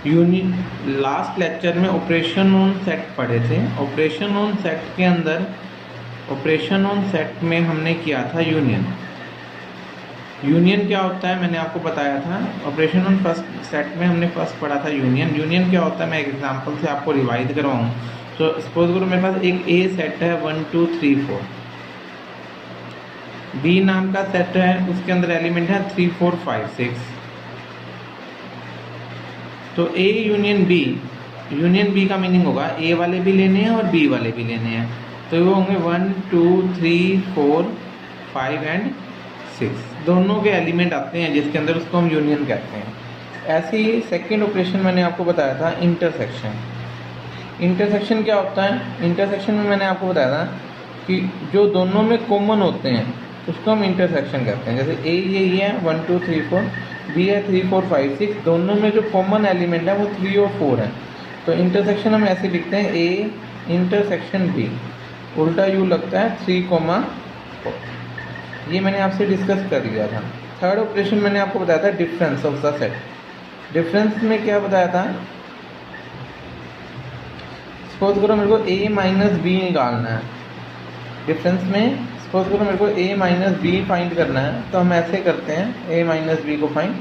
Unit last lecture में operation on set पढ़े थे। ऑपरेशन ऑन सेट के अंदर ऑपरेशन ऑन सेट में हमने किया था यूनियन। यूनियन क्या होता है मैंने आपको बताया था। ऑपरेशन ऑन फर्स्ट सेट में हमने फर्स्ट पढ़ा था यूनियन। यूनियन क्या होता है मैं एक एग्जांपल से आपको रिवाइज करवाऊँ। तो सपोज करो मेरे पास एक ए सेट है 1 2 3 4, बी नाम का सेट है, उसके अंदर एलिमेंट है 3 4 5 6। तो ए यूनियन बी का मीनिंग होगा ए वाले भी लेने हैं और बी वाले भी लेने हैं। तो वो होंगे 1 2 3 4 5 एंड 6, दोनों के एलिमेंट आते हैं जिसके अंदर उसको हम यूनियन कहते हैं। ऐसे ही सेकेंड ऑपरेशन मैंने आपको बताया था इंटरसेक्शन। इंटरसेक्शन क्या होता है? इंटरसेक्शन में मैंने आपको बताया था कि जो दोनों में कॉमन होते हैं उसको हम इंटरसेक्शन कहते हैं। जैसे ए ये है 1 2 3 4, बी है 3 4 5 6, दोनों में जो कॉमन एलिमेंट है वो 3 और 4 है। तो इंटरसेक्शन हम ऐसे लिखते हैं ए इंटरसेक्शन बी, उल्टा यू लगता है 3 4। ये मैंने आपसे डिस्कस कर लिया था। थर्ड ऑपरेशन मैंने आपको बताया था difference of the set. Difference में क्या बताया था? सपोज करो मेरे को a माइनस बी निकालना है। डिफरेंस में सपोज करो मेरे को a माइनस बी फाइंड करना है, तो हम ऐसे करते हैं a माइनस बी को फाइंड।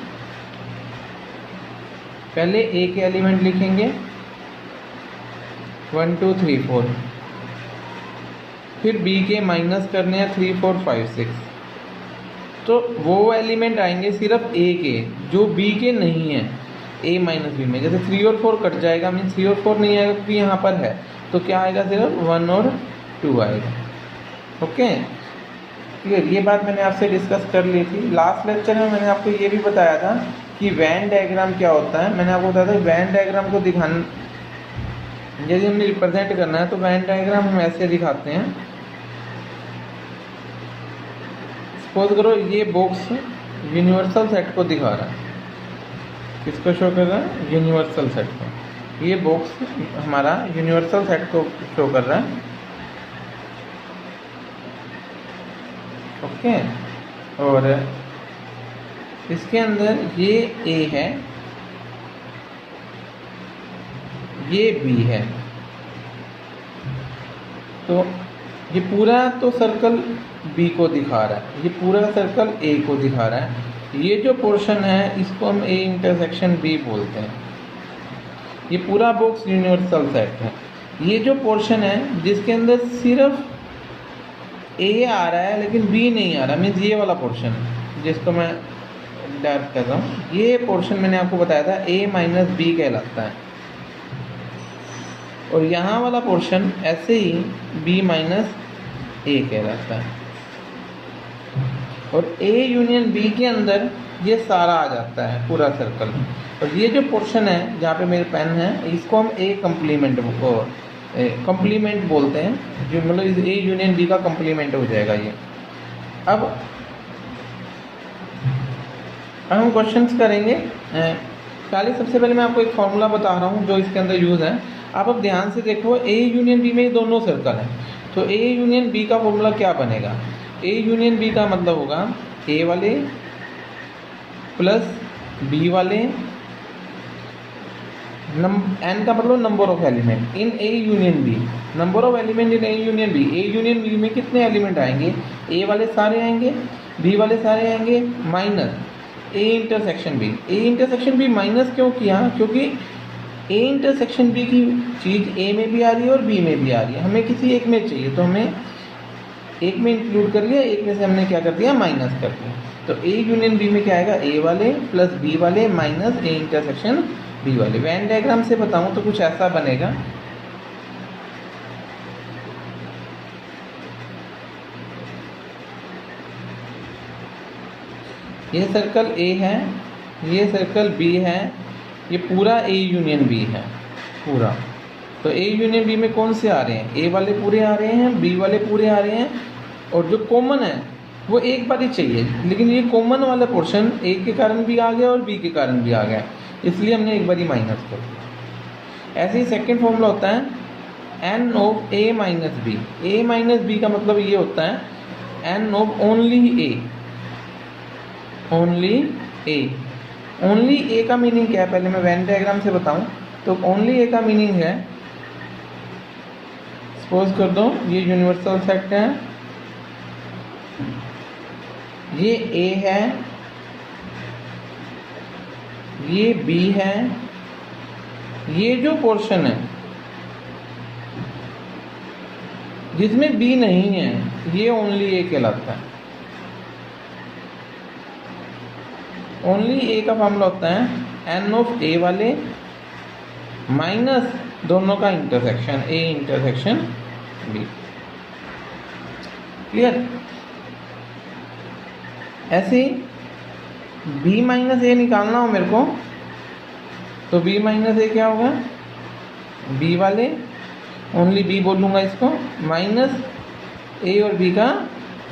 पहले a के एलिमेंट लिखेंगे 1 2 3 4, फिर b के माइनस करने हैं 3 4 5 6। तो वो एलिमेंट आएंगे सिर्फ a के जो b के नहीं है a माइनस बी में। जैसे 3 और 4 कट जाएगा, मीन 3 और 4 नहीं आएगा क्योंकि यहाँ पर है, तो क्या आएगा? सिर्फ 1 और 2 आएगा। Okay clear? ये बात मैंने आपसे डिस्कस कर ली थी। लास्ट लेक्चर में मैंने आपको ये भी बताया था कि वैन डायग्राम क्या होता है। मैंने आपको बताया था वैन डायग्राम को दिखाना, यदि हमने रिप्रेजेंट करना है तो वैन डायग्राम हम ऐसे दिखाते हैं। सपोज करो ये बॉक्स यूनिवर्सल सेट को दिखा रहा है। किसको शो कर रहा है? यूनिवर्सल सेट को। ये बॉक्स हमारा यूनिवर्सल सेट को शो कर रहा है। ओके, और इसके अंदर ये ए है, ये बी है। तो ये पूरा तो सर्कल बी को दिखा रहा है, ये पूरा सर्कल ए को दिखा रहा है। ये जो पोर्शन है इसको हम ए इंटरसेक्शन बी बोलते हैं। ये पूरा बॉक्स यूनिवर्सल सेट है। ये जो पोर्शन है जिसके अंदर सिर्फ ए आ रहा है लेकिन बी नहीं आ रहा, मीन्स ये वाला पोर्शन जिसको मैं डार्क कर रहा हूँ, ये पोर्शन मैंने आपको बताया था ए माइनस बी कहलाता है। और यहाँ वाला पोर्शन ऐसे ही बी माइनस ए कहलाता है। और ए यूनियन बी के अंदर ये सारा आ जाता है पूरा सर्कल। और ये जो पोर्शन है जहाँ पे मेरे पेन है इसको हम ए कंप्लीमेंट बोलते हैं, जो मतलब ए यूनियन बी का कंप्लीमेंट हो जाएगा ये। अब हम क्वेश्चंस करेंगे। पहले सबसे पहले मैं आपको एक फॉर्मूला बता रहा हूँ जो इसके अंदर यूज़ है। आप अब ध्यान से देखो, ए यूनियन बी में ये दोनों सर्कल हैं, तो ए यूनियन बी का फॉर्मूला क्या बनेगा? ए यूनियन बी का मतलब होगा ए वाले प्लस बी वाले, एन का मतलब number of element in A union B. Number of element in A union B. A union B में कितने एलिमेंट आएंगे? ए वाले सारे आएंगे, बी वाले सारे आएंगे, minus A intersection B. A intersection B minus क्यों किया? क्योंकि ए इंटरसेक्शन बी की चीज़ ए में भी आ रही है और बी में भी आ रही है। हमें किसी एक में चाहिए तो हमें एक में इंक्लूड कर लिया, एक में से हमने क्या कर दिया? माइनस कर दिया। तो ए यूनियन बी में क्या आएगा? ए वाले प्लस बी वाले माइनस ए इंटरसेक्शन बी वाले। वैन डायग्राम से बताऊं तो कुछ ऐसा बनेगा। ये सर्कल ए है, ये सर्कल बी है, ये पूरा ए यूनियन बी है पूरा। तो ए यूनियन बी में कौन से आ रहे हैं? ए वाले पूरे आ रहे हैं, बी वाले पूरे आ रहे हैं, और जो कॉमन है वो एक बार ही चाहिए। लेकिन ये कॉमन वाला पोर्शन ए के कारण भी आ गया और बी के कारण भी आ गया, इसलिए हमने एक बार ही माइनस कर दिया। ऐसे ही सेकेंड फॉर्मूला होता है N of A minus B. A minus B का मतलब ये होता है N of only A, only A. Only A का मीनिंग क्या है, पहले मैं वेन डायग्राम से बताऊं तो ओनली ए का मीनिंग है, सपोज कर दो ये यूनिवर्सल सेट है, ये ए है, ये बी है, ये जो पोर्शन है जिसमें बी नहीं है ये ओनली ए कहलाता है। ओनली ए का फॉर्मूला होता है एन ऑफ ए वाले माइनस दोनों का intersection A intersection B. Clear? ऐसे ही बी माइनस ए निकालना हो मेरे को तो बी माइनस ए क्या होगा, बी वाले ओनली बी बोलूँगा इसको माइनस ए और बी का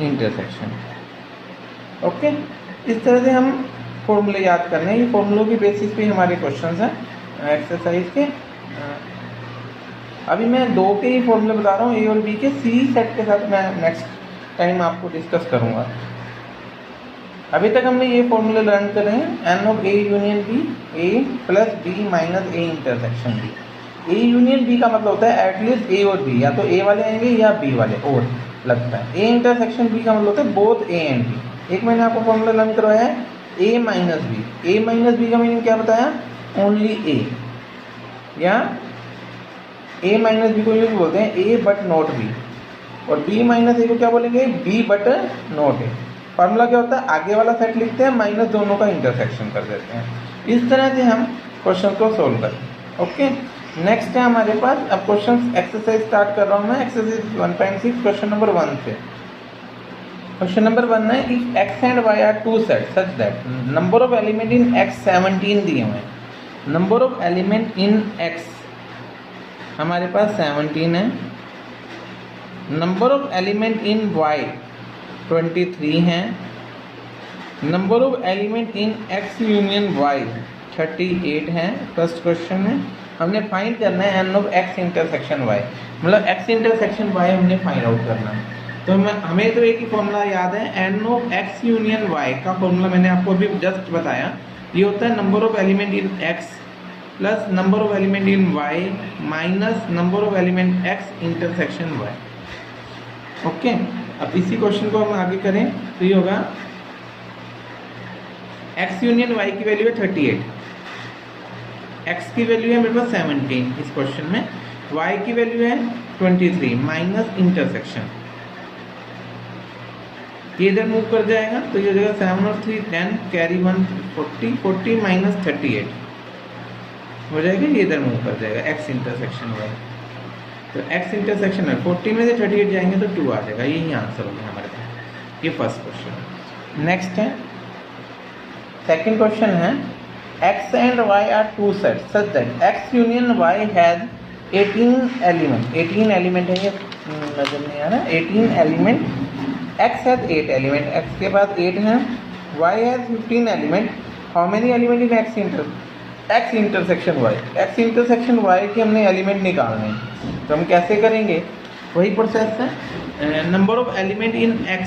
इंटरसेक्शन। ओके, इस तरह से हम फॉर्मूले याद करने हैं। ये फॉर्मूलों की बेसिस पे हमारे क्वेश्चंस हैं एक्सरसाइज के। अभी मैं दो के ही फॉर्मूले बता रहा हूँ, ए और बी के। सी सेट के साथ मैं नेक्स्ट टाइम आपको डिस्कस करूँगा। अभी तक हमने ये फॉर्मूले लर्न करे हैं, N of A union B, A plus B minus A intersection B. A union B का मतलब होता है एटलीस्ट ए और बी, या तो ए वाले आएंगे या बी वाले और लगता है। ए इंटरसेक्शन बी का मतलब होता है बोथ ए एंड बी। एक मैंने आपको फॉर्मूला लर्न करवाया है A minus B. A minus B का मीनिंग क्या बताया, ओनली ए, या ए माइनस बी को यूज बोलते हैं ए बट नॉट बी, और बी माइनस ए को क्या बोलेंगे, B but not A. Formula क्या होता है, आगे वाला सेट लिखते हैं माइनस दोनों का इंटरसेक्शन कर देते हैं। इस तरह से हम क्वेश्चन को सोल्व करते हैं। ओके, नेक्स्ट है हमारे पास, अब क्वेश्चन एक्सरसाइज स्टार्ट कर रहा हूँ मैं। एक्सरसाइज 1.6 क्वेश्चन नंबर 1 से। क्वेश्चन नंबर 1 है, if x and y are two set such that number of element in x 17 दिए हुए हैं। Number of element in x हमारे पास 17 है। Number of element in y 23 है। Number of element in x union y 38 है। First question में हमने फाइंड करना है N of x intersection y, मतलब x इंटरसेक्शन y हमने फाइंड आउट करना है। तो हमें तो एक ही फॉर्मूला याद है, N of X union Y का फॉर्मूला मैंने आपको अभी जस्ट बताया। ये होता है number of element in X plus number of element in Y minus number of element X intersection Y. Okay, अब इसी क्वेश्चन को हम आगे करें तो ये होगा एक्स यूनियन वाई की वैल्यू है 38, एक्स की वैल्यू है मेरे पास 17 इस क्वेश्चन में, वाई की वैल्यू है 23 माइनस इंटरसेक्शन। ये इधर मूव कर जाएगा तो ये हो जाएगा 7 और 3 10 कैरी 1 40 40 माइनस 38 हो जाएगा, ये इधर मूव कर जाएगा एक्स इंटरसेक्शन वाई। तो एक्स इंटरसेक्शन है 40 में से 38 जाएंगे तो 2 आ जाएगा, यही आंसर होगा हमारे पास। ये फर्स्ट क्वेश्चन। नेक्स्ट है सेकंड क्वेश्चन है, X and Y are two set such that X union Y has 18 element. 18 element है, ये नजर नहीं आ रहा, 18 element. x has 8 element, x के पास 8 हैं। y has 15 element. How many element in x intersection y? x intersection y के हमने एलिमेंट निकालने हैं, तो हम कैसे करेंगे, वही प्रोसेस है। Number of element in x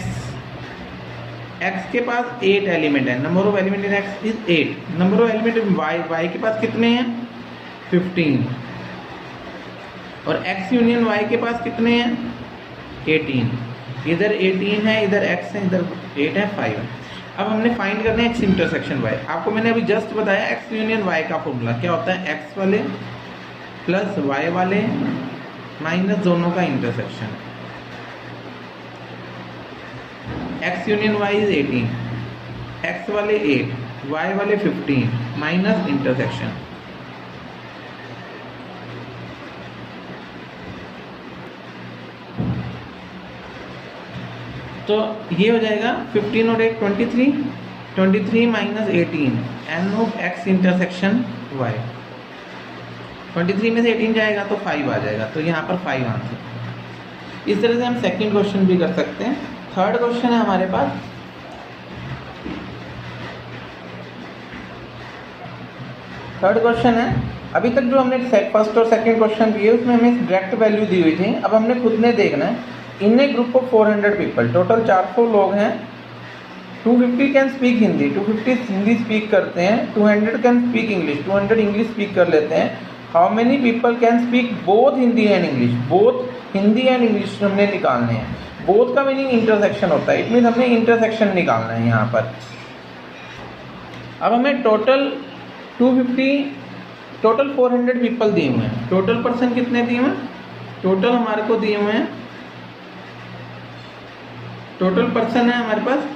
के पास 8 एलिमेंट है, number of element in x is 8। Number of element in y के पास कितने हैं, 15, और x यूनियन y के पास कितने हैं, 18। इधर 18 है, इधर x है, इधर 8 है, 5 है। अब हमने फाइंड करना है x इंटरसेक्शन y। आपको मैंने अभी जस्ट बताया x यूनियन y का फॉर्मूला क्या होता है, x वाले प्लस y वाले माइनस दोनों का intersection. x union y is 18, x वाले 8, y वाले 15 माइनस इंटरसेक्शन। तो ये हो जाएगा 15 और 1 23, 23 minus 18 N of X intersection Y. 23 में से 18 जाएगा तो 5 आ जाएगा, तो यहाँ पर 5 आंसर। इस तरह से हम सेकंड क्वेश्चन भी कर सकते हैं। थर्ड क्वेश्चन है हमारे पास, थर्ड क्वेश्चन है, अभी तक जो हमने फर्स्ट और सेकंड क्वेश्चन किए उसमें हमें डायरेक्ट वैल्यू दी हुई थी। अब हमने खुद ने देखना है, in A group of 400 people, total 400 लोग हैं, 250 can speak Hindi, 250 Hindi speak करते हैं, 200 can speak English, 200 English speak कर लेते हैं। How many people can speak both Hindi and English, both Hindi and English हमने निकालने हैं। बोथ का मीनिंग इंटरसेक्शन होता है, इट मीन हमने इंटरसेक्शन निकालना है यहाँ पर। अब हमें टोटल 250 टोटल 400 पीपल दिए हुए हैं। टोटल पर्सन कितने दिए हुए हैं? टोटल हमारे को दिए हुए हैं, टोटल पर्सन है हमारे पास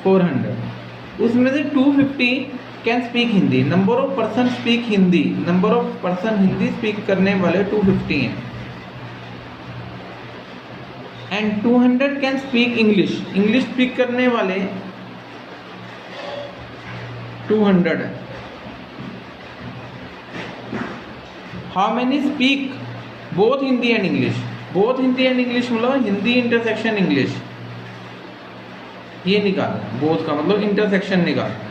400, उसमें से 250 can speak Hindi. Number of person speak Hindi, number of person Hindi speak करने वाले 250 हैं। And 200 can speak English, English speak करने वाले 200 है। How many speak both Hindi and English, both Hindi and English मतलब हिंदी इंटरसेक्शन इंग्लिश, ये निकालना, बोथ का मतलब इंटरसेक्शन निकालना।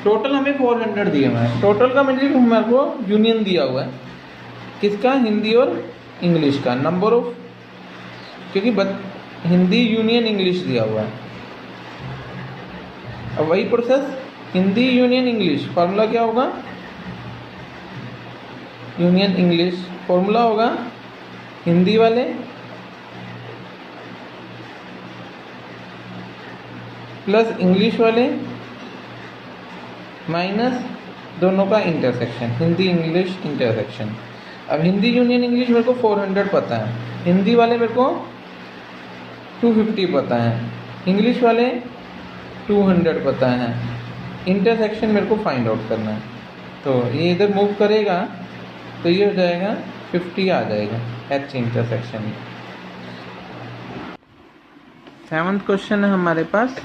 टोटल हमें 400 दिए हुए हैं। टोटल का मतलब हमारे को यूनियन दिया हुआ है, किसका? हिंदी और इंग्लिश का। नंबर ऑफ, क्योंकि हिंदी यूनियन इंग्लिश दिया हुआ है। अब वही process, Hindi union English, formula क्या होगा? यूनियन इंग्लिश फॉर्मूला होगा हिंदी वाले प्लस इंग्लिश वाले माइनस दोनों का इंटरसेक्शन, हिंदी इंग्लिश इंटरसेक्शन। अब हिंदी यूनियन इंग्लिश मेरे को 400 पता है, हिंदी वाले मेरे को 250 पता है, इंग्लिश वाले 200 पता है, इंटरसेक्शन मेरे को फाइंड आउट करना है। तो ये इधर मूव करेगा तो ये हो जाएगा 50 आ जाएगा एच इंटरसेक्शन। 7th क्वेश्चन है हमारे पास,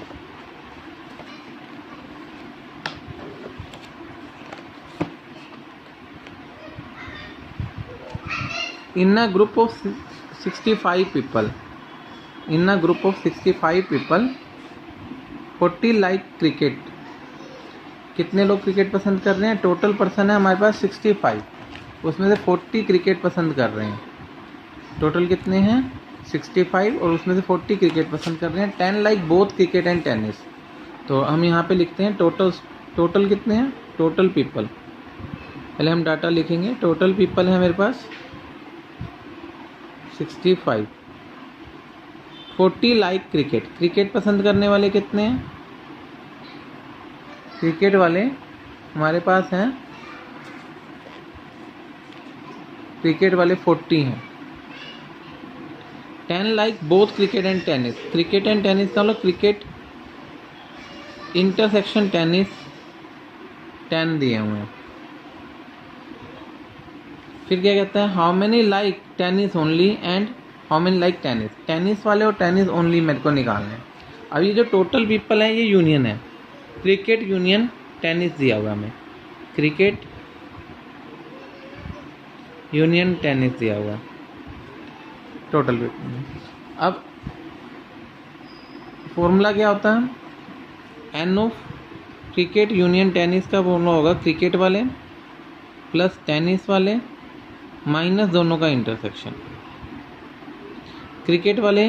in a group of 65 people, in a group of 65 people 40 like cricket, कितने लोग क्रिकेट पसंद कर रहे हैं? टोटल पर्सन है हमारे पास 65, उसमें से 40 क्रिकेट पसंद कर रहे हैं। टोटल कितने हैं? 65 और उसमें से 40 क्रिकेट पसंद कर रहे हैं। 10 like both cricket and tennis. तो हम यहाँ पे लिखते हैं टोटल कितने हैं? टोटल पीपल, पहले हम डाटा लिखेंगे। टोटल पीपल है मेरे पास 65। 40 लाइक क्रिकेट, क्रिकेट पसंद करने वाले कितने हैं? क्रिकेट वाले हमारे पास हैं, क्रिकेट वाले 40 हैं। 10 like both cricket and tennis, cricket and tennis का मतलब क्रिकेट इंटरसेक्शन टेनिस 10 दिए हुए हैं। फिर क्या कहता है? How many like tennis only and how many like tennis, tennis वाले और टेनिस ओनली मेरे को निकालना है। अब ये जो टोटल पीपल है ये यूनियन है, क्रिकेट यूनियन टेनिस दिया हुआ हमें, क्रिकेट यूनियन टेनिस दिया हुआ टोटल पीपल। अब फॉर्मूला क्या होता है? N of cricket union tennis का फॉर्मूला होगा क्रिकेट वाले प्लस टेनिस वाले माइनस दोनों का इंटरसेक्शन। क्रिकेट वाले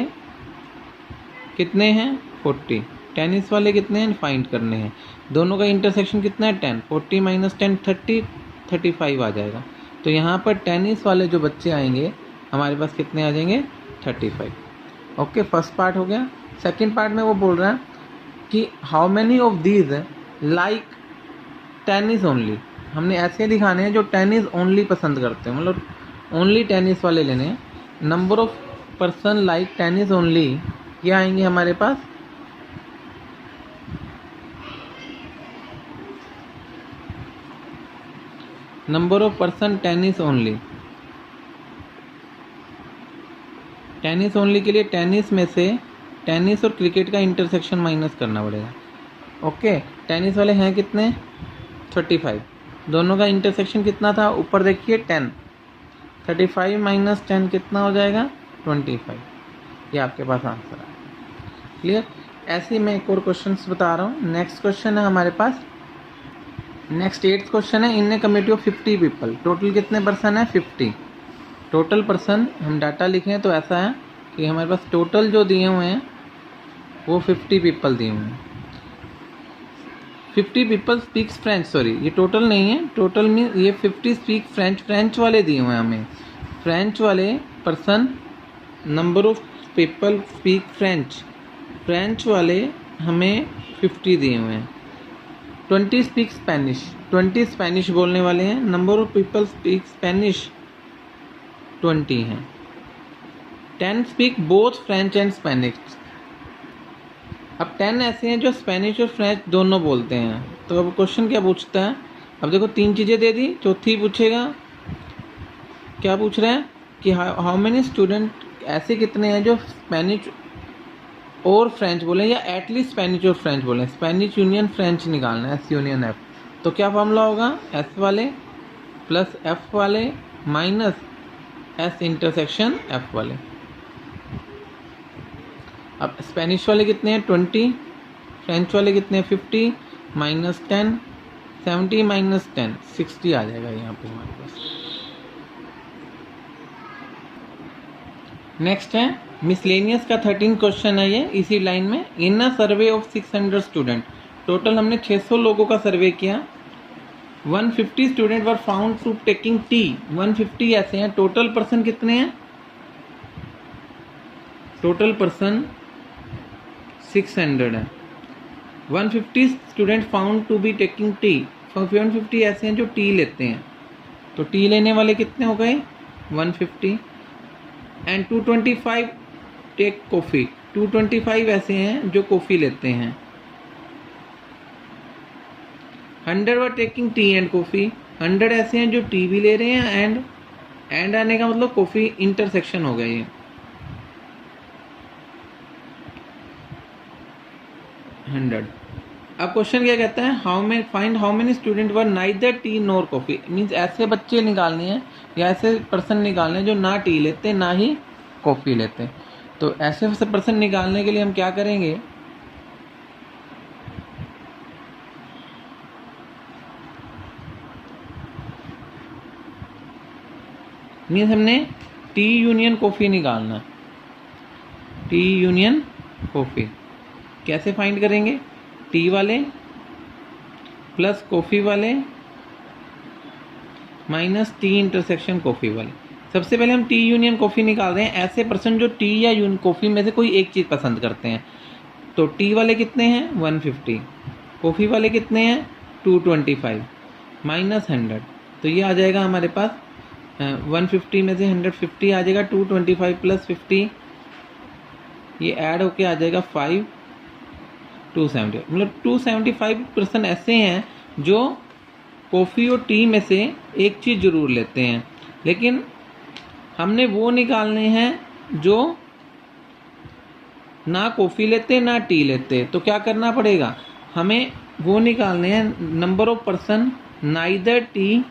कितने हैं? 40, टेनिस वाले कितने हैं? फाइंड करने हैं। दोनों का इंटरसेक्शन कितना है? 10, 40 माइनस 10 30, 35 आ जाएगा। तो यहाँ पर टेनिस वाले जो बच्चे आएंगे हमारे पास कितने आ जाएंगे? 35। ओके, फर्स्ट पार्ट हो गया। सेकंड पार्ट में वो बोल रहा है कि how many of these like tennis only, हमने ऐसे दिखाने हैं जो टेनिस ओनली पसंद करते हैं, मतलब ओनली टेनिस वाले लेने हैं। Number of person like tennis only ये आएंगे हमारे पास number of person tennis only. Tennis only के लिए टेनिस में से टेनिस और क्रिकेट का इंटरसेक्शन माइनस करना पड़ेगा। ओके, टेनिस वाले हैं कितने? 35। दोनों का इंटरसेक्शन कितना था? ऊपर देखिए 10, 35 माइनस 10 कितना हो जाएगा? 25। ये आपके पास आंसर है। क्लियर? ऐसे ही मैं एक और क्वेश्चन बता रहा हूँ। नेक्स्ट क्वेश्चन है हमारे पास, नेक्स्ट 8th क्वेश्चन है। In a committee of 50 people, total कितने पर्सन है? 50। टोटल पर्सन हम डाटा लिखें तो ऐसा है कि हमारे पास टोटल जो दिए हुए हैं वो 50 पीपल दिए हुए हैं। 50 पीपल स्पीक्स फ्रेंच, सॉरी ये टोटल नहीं है, टोटल मीन ये 50 स्पीक फ्रेंच, फ्रेंच वाले दिए हुए हैं हमें, फ्रेंच वाले person, number of people speak French, French वाले हमें 50 दिए हुए हैं। 20 स्पीक स्पेनिश, 20 स्पेनिश बोलने वाले हैं, number of people speak Spanish 20 हैं। 10 speak both French and Spanish, अब 10 ऐसे हैं जो स्पेनिश और फ्रेंच दोनों बोलते हैं। तो अब क्वेश्चन क्या पूछता है, अब देखो 3 चीज़ें दे दी, चौथी पूछेगा, क्या पूछ रहा है कि हाउ मेनी स्टूडेंट, ऐसे कितने हैं जो स्पेनिश और फ्रेंच बोले या एटलीस्ट स्पेनिश और फ्रेंच बोले, स्पेनिश यूनियन फ्रेंच निकालना है, एस यूनियन एफ। तो क्या फॉर्मूला होगा, एस वाले प्लस एफ वाले माइनस एस इंटरसेक्शन एफ वाले। अब स्पेनिश वाले कितने हैं 20, फ्रेंच वाले कितने हैं 50, माइनस 10, 70 माइनस 10 60 आ जाएगा यहाँ पे हमारे पास। नेक्स्ट है मिसलेनियस का 13 क्वेश्चन है ये इसी लाइन में। In a survey of 600 student, total हमने 600 लोगों का सर्वे किया। 150 student were found to taking tea, 150 ऐसे हैं, टोटल पर्सन कितने हैं, टोटल पर्सन 600 है। 150 student found to be taking tea, 150 ऐसे हैं जो टी लेते हैं, तो टी लेने वाले कितने हो गए 150, एंड 225 टेक कॉफ़ी, 225 ऐसे हैं जो कॉफ़ी लेते हैं। 100 were taking tea and coffee, 100 ऐसे हैं जो टी भी ले रहे हैं, एंड आने का मतलब कॉफ़ी इंटरसेक्शन हो गया ये। 100। अब क्वेश्चन क्या कहता है, how many student were neither T nor coffee, means ऐसे बच्चे निकालने हैं या ऐसे पर्सन निकालने हैं जो ना टी लेते ना ही कॉफ़ी लेते। तो ऐसे पर्सन निकालने के लिए हम क्या करेंगे, मीन्स हमने टी यूनियन कॉफ़ी निकालना, टी यूनियन कॉफ़ी कैसे फाइंड करेंगे, टी वाले प्लस कॉफ़ी वाले माइनस टी इंटरसेक्शन कॉफ़ी वाले। सबसे पहले हम टी यूनियन कॉफ़ी निकाल रहे हैं, ऐसे पर्सन जो टी या कॉफ़ी में से कोई एक चीज़ पसंद करते हैं। तो टी वाले कितने हैं 150, कॉफ़ी वाले कितने हैं 225 माइनस 100, तो ये आ जाएगा हमारे पास 150 में से 150 आ जाएगा, 225 प्लस 50 ये ऐड होके आ जाएगा 5, 270, मतलब 275 पर्सन ऐसे हैं जो कॉफ़ी और टी में से एक चीज़ ज़रूर लेते हैं, लेकिन हमने वो निकालने हैं जो ना कॉफ़ी लेते ना टी लेते। तो क्या करना पड़ेगा, हमें वो निकालने हैं number of person neither T,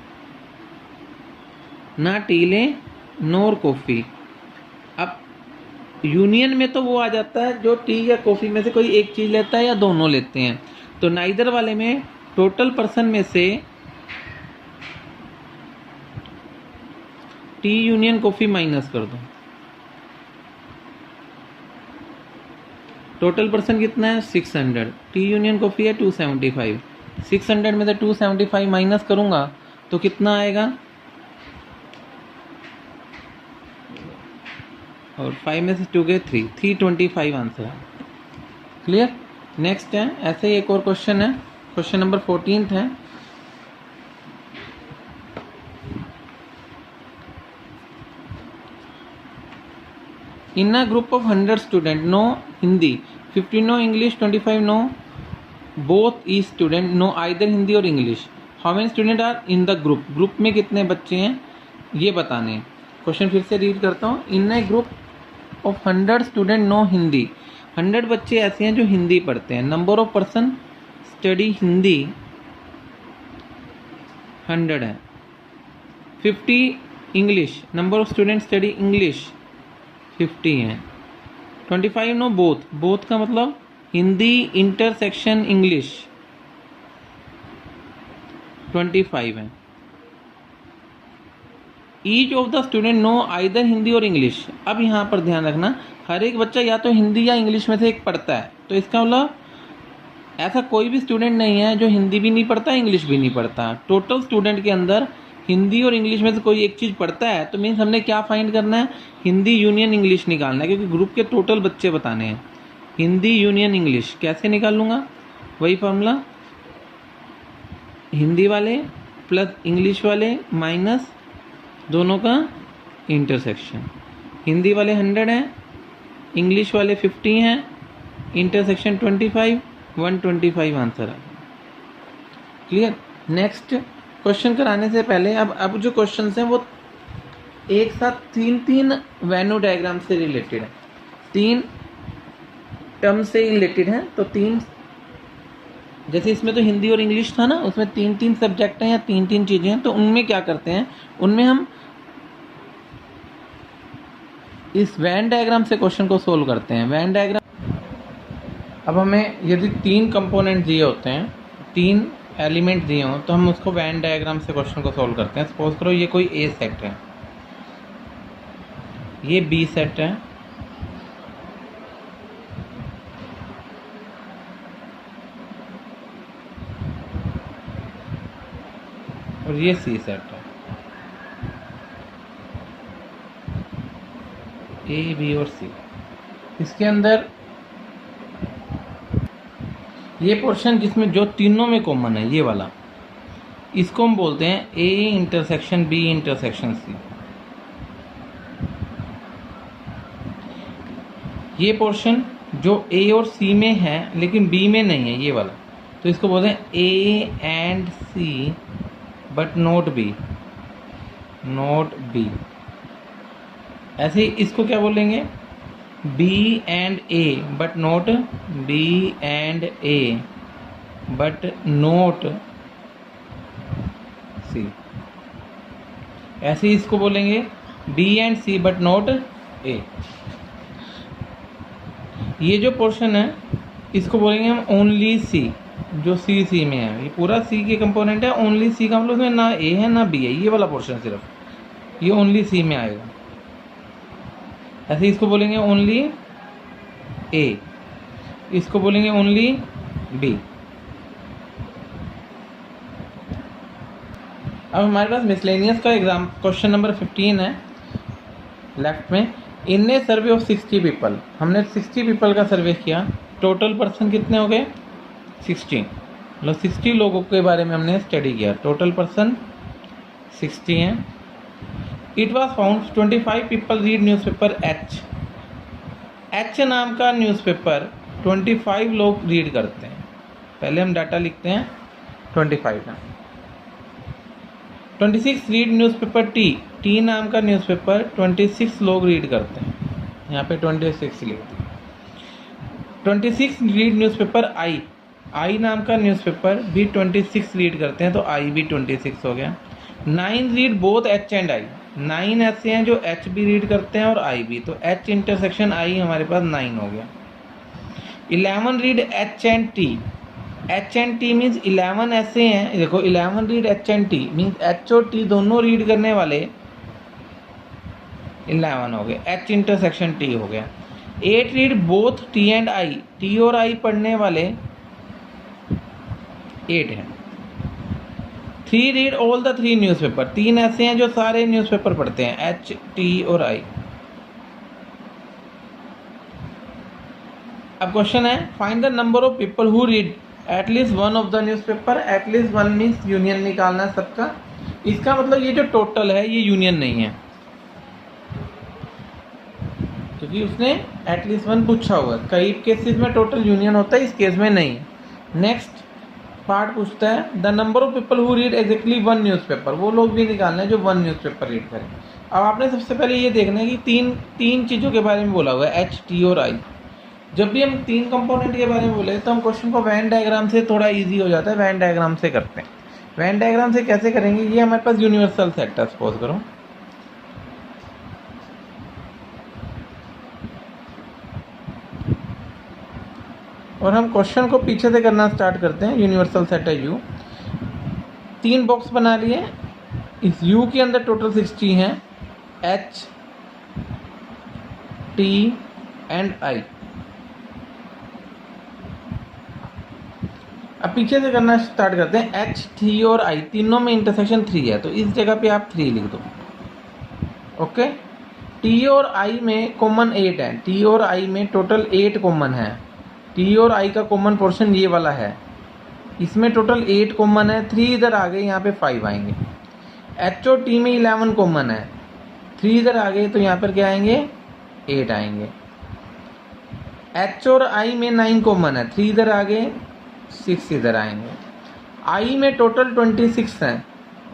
ना टी ले नोर कॉफ़ी। अब यूनियन में तो वो आ जाता है जो टी या कॉफ़ी में से कोई एक चीज़ लेता है या दोनों लेते हैं। तो नाइदर वाले में टोटल पर्सन में से टी यूनियन कॉफ़ी माइनस कर दो, टोटल पर्सन कितना है 600, टी यूनियन कॉफ़ी है 275, 600 में से 275 माइनस करूँगा तो कितना आएगा, और 5 में से 2 गए 3, 325 आंसर है। क्लियर। नेक्स्ट है ऐसे ही एक और क्वेश्चन है, क्वेश्चन नंबर 14 है। In a group of 100 student know Hindi, 50 know English, 25 know both ई स्टूडेंट नो आइदर हिंदी और English, how many student are in the group, group में कितने बच्चे हैं ये बताने हैं। क्वेश्चन फिर से रीड करता हूँ। In a group of 100 student know Hindi, 100 बच्चे ऐसे हैं जो हिंदी पढ़ते हैं, number of person study Hindi 100 है। 50 English, number of student study English 50 हैं। 25 नो बोथ, बोथ का मतलब हिंदी इंटरसेक्शन इंग्लिश 25 है। Each of the student know either Hindi और इंग्लिश। अब यहाँ पर ध्यान रखना, हर एक बच्चा या तो हिंदी या इंग्लिश में से एक पढ़ता है, तो इसका मतलब ऐसा कोई भी स्टूडेंट नहीं है जो हिंदी भी नहीं पढ़ता इंग्लिश भी नहीं पढ़ता। टोटल स्टूडेंट के अंदर हिंदी और इंग्लिश में से कोई एक चीज़ पढ़ता है, तो मीन्स हमने क्या फाइंड करना है, हिंदी यूनियन इंग्लिश निकालना है, क्योंकि ग्रुप के टोटल बच्चे बताने हैं। हिंदी यूनियन इंग्लिश कैसे निकालूंगा, वही फॉर्मूला, हिंदी वाले प्लस इंग्लिश वाले माइनस दोनों का इंटरसेक्शन। हिंदी वाले 100 हैं, इंग्लिश वाले 50 हैं, इंटरसेक्शन 25, 125 आंसर है। क्लियर। नेक्स्ट क्वेश्चन कराने से पहले अब जो क्वेश्चंस हैं वो एक साथ तीन वेन्यू डायग्राम से रिलेटेड है, 3 टर्म से रिलेटेड हैं। तो 3, जैसे इसमें तो हिंदी और इंग्लिश था ना, उसमें 3 सब्जेक्ट हैं या 3 चीज़ें हैं, तो उनमें क्या करते हैं, उनमें हम इस वैन डायग्राम से क्वेश्चन को सोल्व करते हैं। वैन डायग्राम, अब हमें यदि 3 कंपोनेंट दिए होते हैं, 3 एलिमेंट दिए हों, तो हम उसको वैन डायग्राम से क्वेश्चन को सोल्व करते हैं। सपोज करो ये कोई ए सेट है, ये बी सेट है, और ये सी सेट है, ए बी और सी। इसके अंदर ये पोर्शन जिसमें जो तीनों में कॉमन है, ये वाला, इसको हम बोलते हैं A intersection B intersection C. ये पोर्शन जो ए और सी में है लेकिन बी में नहीं है, ये वाला, तो इसको बोलते हैं A and C but not B, not B. ऐसे ही इसको क्या बोलेंगे, B and A but not B and A but not C. ऐसे ही इसको बोलेंगे B and C but not A. ये जो पोर्शन है इसको बोलेंगे हम ओनली सी, जो सी में है, ये पूरा सी के कंपोनेंट है। ओनली सी का मतलब उसमें ना ए है ना बी है, ये वाला पोर्शन सिर्फ ये ओनली सी में आएगा। ऐसे इसको बोलेंगे ओनली ए, इसको बोलेंगे ओनली बी। अब हमारे पास मिसलेनियस का एग्जाम क्वेश्चन नंबर 15 है लेफ्ट में। इन ए सर्वे ऑफ 60 पीपल, हमने 60 पीपल का सर्वे किया। टोटल पर्सन कितने हो गए, 60, मतलब 60 लोगों के बारे में हमने स्टडी किया। टोटल पर्सन 60 हैं। It was found 25 people read newspaper H. H नाम का न्यूज़पेपर 25 लोग रीड करते हैं। पहले हम डाटा लिखते हैं 25 का। 26 रीड न्यूज़पेपर टी, टी नाम का न्यूज़पेपर 26 लोग रीड करते हैं, यहाँ पे 26 लिखते हैं। 26 रीड न्यूज़पेपर आई, आई नाम का न्यूज़पेपर भी 26 रीड करते हैं, तो आई भी 26 हो गया। 9 read both H and I, 9 ऐसे हैं जो एच भी रीड करते हैं और आई भी, तो एच इंटरसेक्शन आई हमारे पास 9 हो गया। 11 read H and T, H and T means 11 ऐसे हैं, देखो 11 read H and T means H और टी दोनों रीड करने वाले 11 हो गए, एच इंटरसेक्शन टी हो गया। 8 read both T and I, T और आई पढ़ने वाले 8 हैं। 3 रीड ऑल द 3 न्यूज़पेपर, 3 ऐसे हैं जो सारे न्यूज़पेपर पढ़ते हैं, एच टी और आई। अब क्वेश्चन है find the number of people who read at least one of the newspaper. At least one means union निकालना है सबका। इसका मतलब ये जो टोटल है ये यूनियन नहीं है, क्योंकि उसने एटलीस्ट वन पूछा हुआ है। कई केसेस में टोटल यूनियन होता है, इस केस में नहीं। नेक्स्ट पार्ट पूछता है the number of people who read exactly one newspaper, वो लोग भी निकालना है जो वन न्यूज़पेपर रीड करें। अब आपने सबसे पहले ये देखना है कि तीन चीज़ों के बारे में बोला हुआ है, एच टी और आई। जब भी हम 3 कंपोनेंट के बारे में बोले तो हम क्वेश्चन को वैन डायग्राम से थोड़ा इजी हो जाता है, वैन डायग्राम से करते हैं। वैन डायग्राम से कैसे करेंगे, ये हमारे पास यूनिवर्सल सेट है सपोज करो, और हम क्वेश्चन को पीछे से करना स्टार्ट करते हैं। यूनिवर्सल सेट है यू, 3 बॉक्स बना लिए, इस U के अंदर टोटल 60 हैं, H, T एंड I। अब पीछे से करना स्टार्ट करते हैं। H, T और I तीनों में इंटरसेक्शन 3 है, तो इस जगह पे आप 3 लिख दो। ओके, T और I में कॉमन 8 है, T और I में टोटल 8 कॉमन है। T और I का कॉमन पोर्शन ये वाला है, इसमें टोटल 8 कॉमन है, 3 इधर आ गए, यहाँ पे 5 आएंगे। H और T में 11 कॉमन है, 3 इधर आ गए, तो यहाँ पर क्या आएंगे, 8 आएंगे। H और I में 9 कॉमन है, 3 इधर आ गए, 6 इधर आएंगे। I में टोटल 26 है,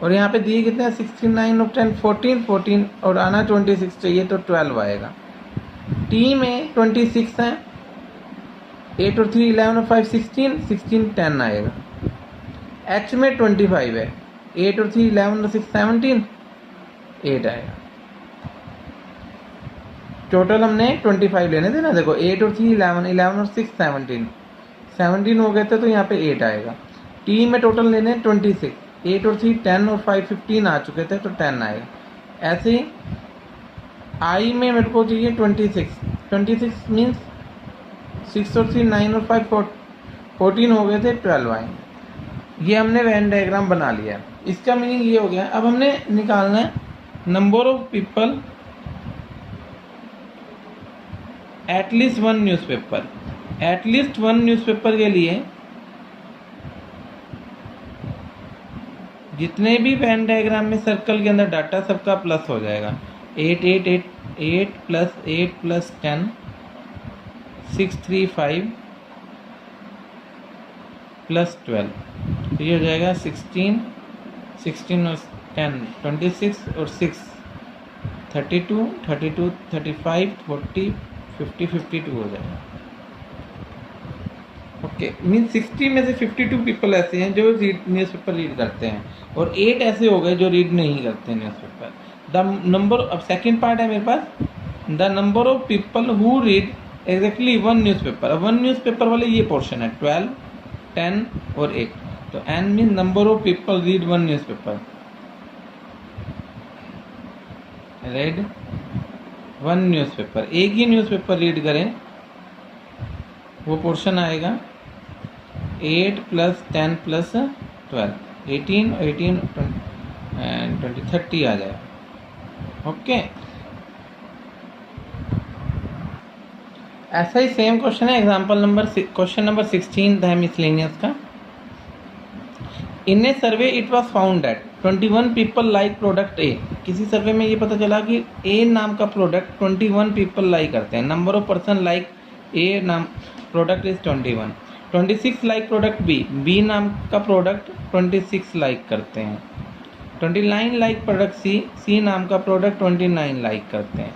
और यहाँ पे दिए कितने हैं, 69 और 10 14 और आना 26 चाहिए, तो 12 आएगा। T में 26 है, 8 और 3 11 और 5 16 10 आएगा। H में 25 है, 8 और 3 11 और 6 17 8 आएगा। टोटल हमने 25 लेने थे ना, देखो 8 और 3 11 और 6 17 हो गए थे, तो यहाँ पे 8 आएगा। T में टोटल लेने 26, 8 और 3 10 और 5 15 आ चुके थे, तो 10 आएगा। ऐसे ही I में मेरे को चाहिए 26 मीन्स 6 और 3 9 और 5 14 हो गए थे, 12 आएंगे। ये हमने वेन डायग्राम बना लिया। इसका मीनिंग ये हो गया। अब हमने निकालना है number of people at least one newspaper. At least one newspaper के लिए जितने भी वेन डायग्राम में सर्कल के अंदर डाटा सबका प्लस हो जाएगा। 8 प्लस 8 प्लस 10 6 3 5 प्लस 12, तो ये हो जाएगा 16 और 10 26 और 6 32 35 40 50 52 हो जाएगा। ओके, मीन 60 में से 52 पीपल ऐसे हैं जो न्यूज़पेपर रीड करते हैं, और 8 ऐसे हो गए जो रीड नहीं करते न्यूज़पेपर। द नंबर, अब सेकेंड पार्ट है मेरे पास, the number of people who read exactly one newspaper. अब वन न्यूज़पेपर वाले ये पोर्शन है 12 10 और 8, तो n mean number of people read one newspaper, read one newspaper. एक ही न्यूज़पेपर रीड करें, वो पोर्शन आएगा 8 प्लस 10 प्लस 12 18 एंड 20 30 आ जाएगा। ओके, ऐसा ही सेम क्वेश्चन है, example number question number 16 the miscellaneous का। In a survey it was found that 21 people like product A. किसी सर्वे में ये पता चला कि ए नाम का प्रोडक्ट 21 पीपल लाइक करते हैं। Number of person like A नाम product is 21। 26 like product B, B नाम का प्रोडक्ट 26 लाइक करते हैं। 29 लाइक प्रोडक्ट सी, सी नाम का प्रोडक्ट 29 लाइक करते हैं।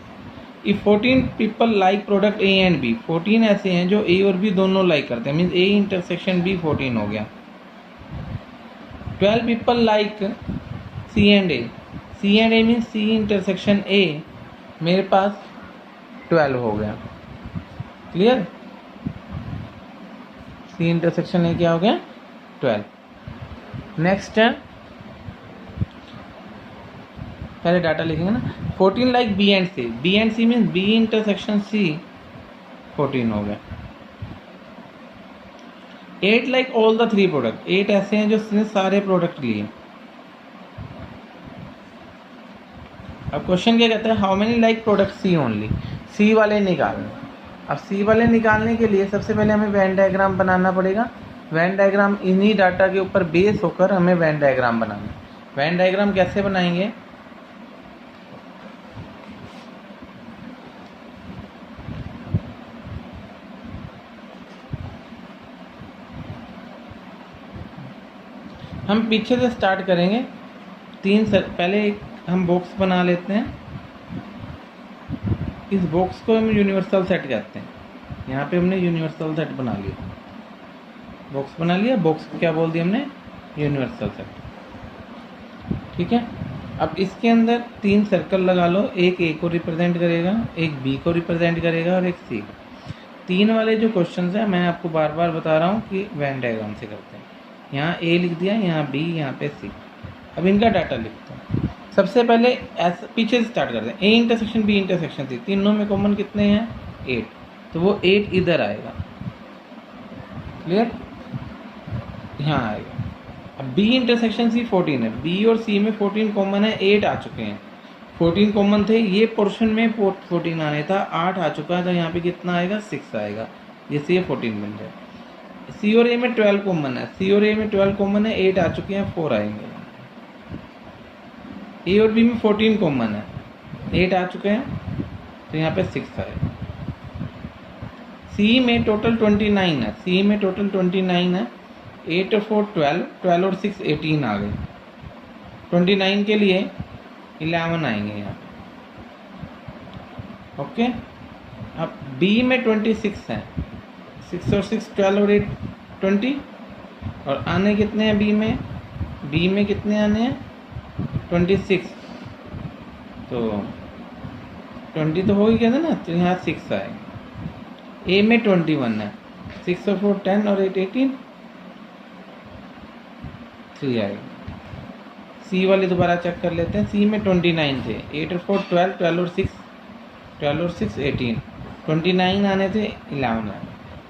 If 14 people like product A and B, 14 ऐसे हैं जो ए और बी दोनों लाइक करते हैं, मीन्स ए इंटरसेक्शन बी 14 हो गया। 12 people like C and A, C and A means C intersection A, मेरे पास 12 हो गया। क्लियर, सी इंटरसेक्शन ए क्या हो गया 12। नेक्स्ट है, पहले डाटा लिखेंगे ना। 14 like B and C, B and C means B intersection C 14 हो गया। 8 लाइक ऑल द 3 प्रोडक्ट, 8 ऐसे हैं जो उसने सारे प्रोडक्ट लिए। अब क्वेश्चन क्या कहता है, how many like product C only, C वाले निकालने। अब सी वाले निकालने के लिए सबसे पहले हमें वेन डायग्राम बनाना पड़ेगा। वेन डायग्राम इन्हीं डाटा के ऊपर बेस होकर हमें वेन डायग्राम बनाना है। वेन डायग्राम कैसे बनाएंगे, हम पीछे से स्टार्ट करेंगे। पहले एक हम बॉक्स बना लेते हैं। इस बॉक्स को हम यूनिवर्सल सेट कहते हैं। यहाँ पे हमने यूनिवर्सल सेट बना लिया, बॉक्स बना लिया। बॉक्स को क्या बोल दिया हमने, यूनिवर्सल सेट। ठीक है, अब इसके अंदर 3 सर्कल लगा लो, एक ए को रिप्रेजेंट करेगा, एक बी को रिप्रेजेंट करेगा और एक सी को। 3 वाले जो क्वेश्चन हैं मैं आपको बार बार बता रहा हूँ कि वेन डायग्राम से करते हैं। यहाँ ए लिख दिया, यहाँ बी, यहाँ पे सी। अब इनका डाटा लिखते हैं। सबसे पहले ऐसे पीछे से स्टार्ट करते हैं। A intersection B intersection C, तीनों में कॉमन कितने हैं 8, तो वो 8 इधर आएगा, क्लियर, यहाँ आएगा। अब बी इंटरसेक्शन सी 14 है, बी और सी में 14 कॉमन है, 8 आ चुके हैं, 14 कॉमन थे, ये पोर्शन में 14 आने था, 8 आ चुका है, तो यहाँ पे कितना आएगा 6 आएगा, जैसे ये 14 बन जाए। सी और ए में 12 कॉमन है, सी और ए में 12 कॉमन है, 8 आ चुके हैं, 4 आएंगे। ए और बी में 14 कॉमन है, 8 आ चुके हैं, तो यहाँ पे 6 आएगा। सी में टोटल 29 है, सी में टोटल 29 है, 8 और 4 12, 12 और 6 18 आ गए, 29 के लिए 11 आएंगे यहाँ पे, ओके। अब बी में 26 है, 6 और 6 12 और 8 20, और आने कितने हैं बी में कितने आने हैं 26, तो 20 तो हो ही गया था ना, तो यहाँ 6 आएगा। ए में 21 है, 6 और 4 10 और 8 18, 3 आएगा। सी वाले दोबारा चेक कर लेते हैं। सी में 29 थे, 8 और 4 12, 12 और 6 18, 29 आने थे, 11 आए,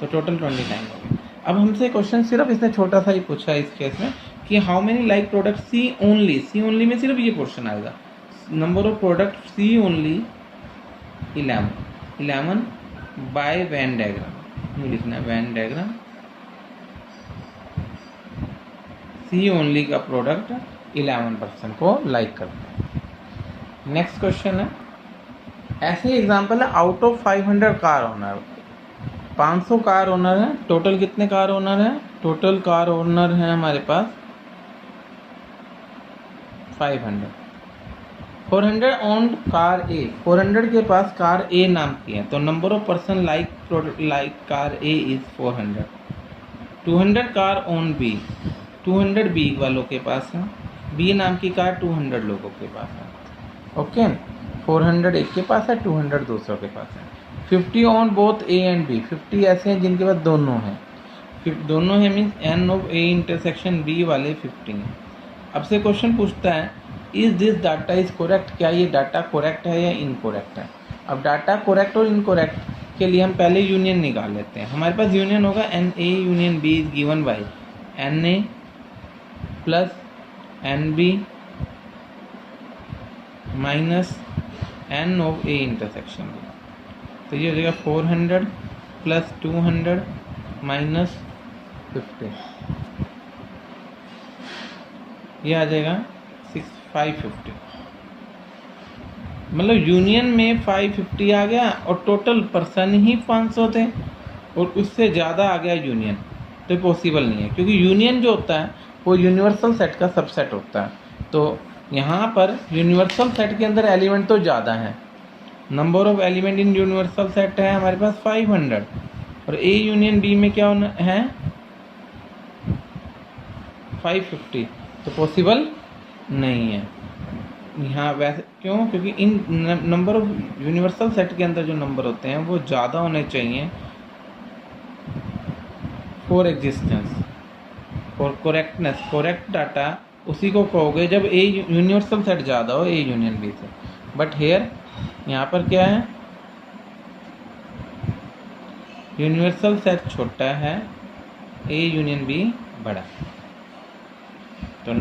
तो टोटल 29 हो गए। अब हमसे क्वेश्चन सिर्फ इसने छोटा सा ही पूछा है इस केस में कि how many like product C only में सिर्फ ये क्वेश्चन आएगा। Number of product C only 11 by Venn diagram, लिखना है वेन डायग्राम, सी ओनली का प्रोडक्ट 11% को लाइक करते हैं। नेक्स्ट क्वेश्चन है, ऐसे एग्जांपल है, out of 500 car owner, 500 car owner है, टोटल कितने कार ओनर है, टोटल कार ओनर है हमारे पास 500, 400 ओन्ड कार ए, 400 के पास कार ए नाम की है, तो number of person like car A is 400। 200 car own B, 200 B वालों के पास है, बी नाम की कार 200 लोगों के पास है, ओके। 400 एक के पास है, 200 दूसरों के पास है। 50 on both A and B, 50 ऐसे हैं जिनके पास दोनों हैं, दोनों हैं means N of A intersection B वाले 50 हैं। अब से क्वेश्चन पूछता है is this data is correct, क्या ये डाटा करेक्ट है या इनकरेक्ट है। अब डाटा करेक्ट और इनकरेक्ट के लिए हम पहले यूनियन निकाल लेते हैं। हमारे पास यूनियन होगा N A union B is given by N A plus N B minus N of A intersection B, तो ये हो जाएगा 400 प्लस 200 माइनस 50, ये आ जाएगा 550। मतलब यूनियन में 550 आ गया और टोटल पर्सन ही 500 थे और उससे ज़्यादा आ गया यूनियन, तो पॉसिबल नहीं है, क्योंकि यूनियन जो होता है वो यूनिवर्सल सेट का सबसेट होता है। तो यहाँ पर यूनिवर्सल सेट के अंदर एलिमेंट तो ज़्यादा है, number of element in universal set है हमारे पास 500, और ए यूनियन बी में क्या है 550, तो पॉसिबल नहीं है यहाँ वैसे। क्यों? क्योंकि इन नंबर ऑफ यूनिवर्सल सेट के अंदर जो नंबर होते हैं वो ज़्यादा होने चाहिए for existence, for correctness. Correct data उसी को कहोगे जब ए यूनिवर्सल सेट ज़्यादा हो ए यूनियन बी से, बट हेयर यहाँ पर क्या है यूनिवर्सल सेट छोटा है ए यूनियन बी बड़ा, तो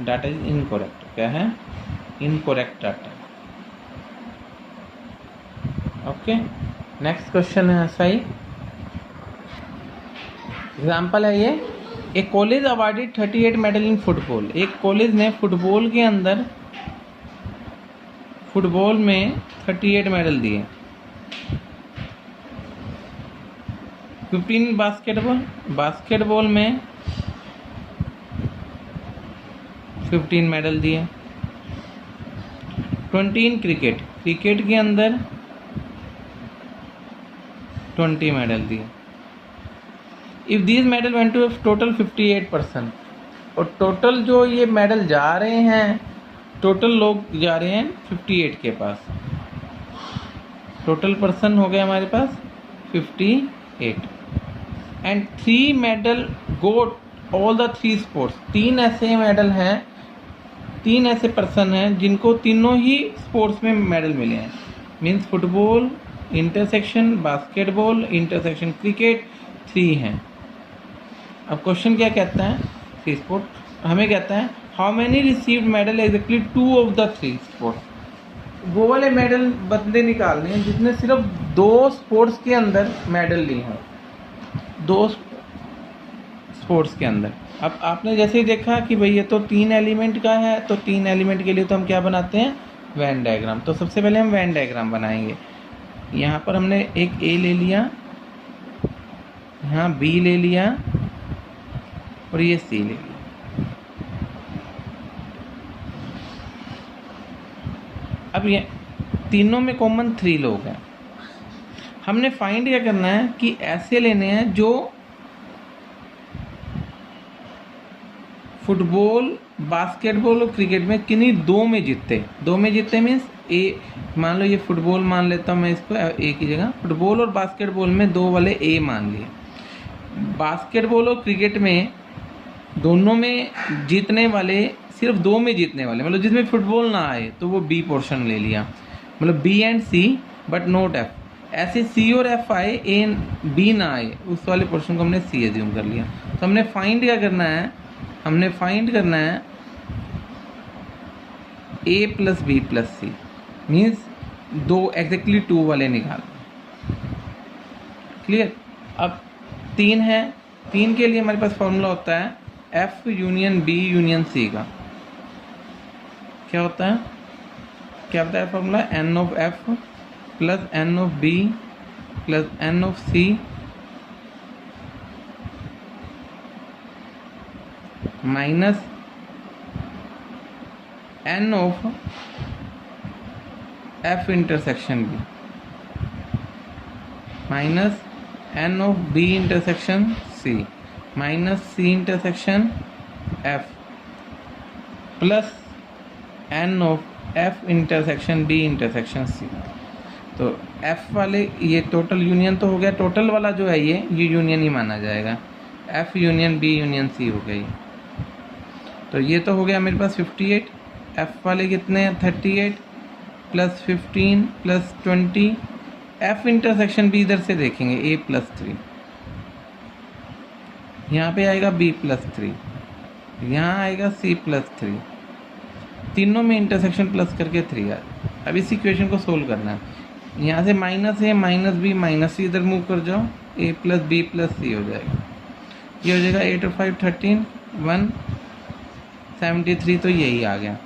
डाटा इज इनकरेक्ट। क्या है? Incorrect data. Okay, next question है सही एग्जाम्पल है ये। एक college awarded 38 medal in football. एक कॉलेज ने फुटबॉल के अंदर फुटबॉल में 38 मेडल दिए। 15 बास्केटबॉल में 15 मेडल दिए। 20 क्रिकेट के अंदर 20 मेडल दिए। If these medal went to total 58%, और टोटल जो ये मेडल जा रहे हैं, टोटल लोग जा रहे हैं 58 के पास। टोटल पर्सन हो गए हमारे पास 58, and 3 medal go all the 3 sports. 3 ऐसे मेडल हैं 3 ऐसे पर्सन हैं जिनको तीनों ही स्पोर्ट्स में मेडल मिले हैं, means football intersection basketball intersection cricket 3 हैं। अब क्वेश्चन क्या कहता है, 3 स्पोर्ट हमें कहता है how many received medal exactly 2 of the 3 sports. वो वाले मेडल बंदे निकालने हैं जिसने सिर्फ 2 स्पोर्ट्स के अंदर मेडल लिए हैं, 2 स्पोर्ट्स के अंदर। अब आपने जैसे ही देखा कि भाई ये तो 3 एलिमेंट का है, तो 3 एलिमेंट के लिए तो हम क्या बनाते हैं, वेन डायग्राम। तो सबसे पहले हम वेन डायग्राम बनाएंगे। यहाँ पर हमने एक ए ले लिया, यहाँ बी ले लिया और ये सी ले लिया। अब ये तीनों में कॉमन 3 लोग हैं। हमने फाइंड क्या करना है कि ऐसे लेने हैं जो फुटबॉल बास्केटबॉल और क्रिकेट में किन्हीं 2 में जीतते। 2 में जीतते मीन्स ए, मान लो ये फुटबॉल मान लेता हूँ मैं इसको ए की जगह, फुटबॉल और बास्केटबॉल में 2 वाले ए मान लिए। बास्केटबॉल और क्रिकेट में दोनों में जीतने वाले सिर्फ 2 में जीतने वाले, मतलब जिसमें फुटबॉल ना आए तो वो बी पोर्शन ले लिया, मतलब B and C but not F. ऐसे सी और एफ आए, ए बी ना आए, उस वाले पोर्शन को हमने सी एज्यूम कर लिया। तो हमने फाइंड क्या करना है, हमने फाइंड करना है ए प्लस बी प्लस सी, मीन्स 2 एग्जैक्टली 2 वाले निकाल। क्लियर। अब 3 है, 3 के लिए हमारे पास फॉर्मूला होता है F union B union C का। क्या होता है, क्या होता है formula, N of F plus N of B plus N of C minus N of F intersection B minus N of B intersection C minus C intersection F plus N of F intersection B intersection C. तो F वाले ये total union तो हो गया, total वाला जो है ये यूनियन ही माना जाएगा, F union B union C हो गई। तो ये तो हो गया मेरे पास 58, एफ वाले कितने हैं 38 plus 15 plus 20, F intersection B इधर से देखेंगे ए प्लस 3, यहाँ पे आएगा बी प्लस 3, यहाँ आएगा सी प्लस 3, तीनों में इंटरसेक्शन प्लस करके 3 आए। अब इस इक्वेशन को सोल्व करना है, यहाँ से माइनस है माइनस बी माइनस सी इधर मूव कर जाओ, ए प्लस बी प्लस सी हो जाएगा, ये हो जाएगा 8 और 5 13 173, तो यही आ गया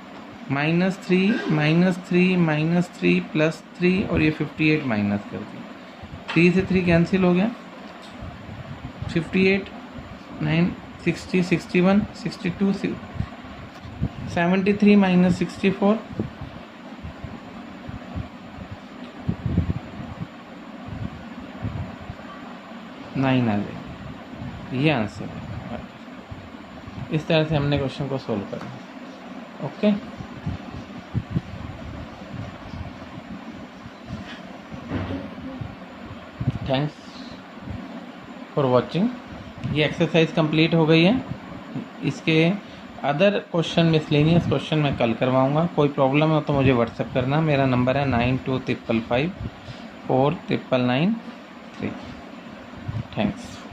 -3 -3 -3 प्लस 3 और ये 58 माइनस कर दिया, 3 से 3 कैंसिल हो गया, 58 9 60 61 62 73 माइनस 64 9 आ गया, ये आंसर है। इस तरह से हमने क्वेश्चन को सोल्व करना। Okay, thanks for watching. ये एक्सरसाइज कंप्लीट हो गई है। इसके अदर क्वेश्चन मिसलेनियस क्वेश्चन मैं कल करवाऊंगा। कोई प्रॉब्लम हो तो मुझे व्हाट्सएप करना, मेरा नंबर है 9255549993। थैंक्स।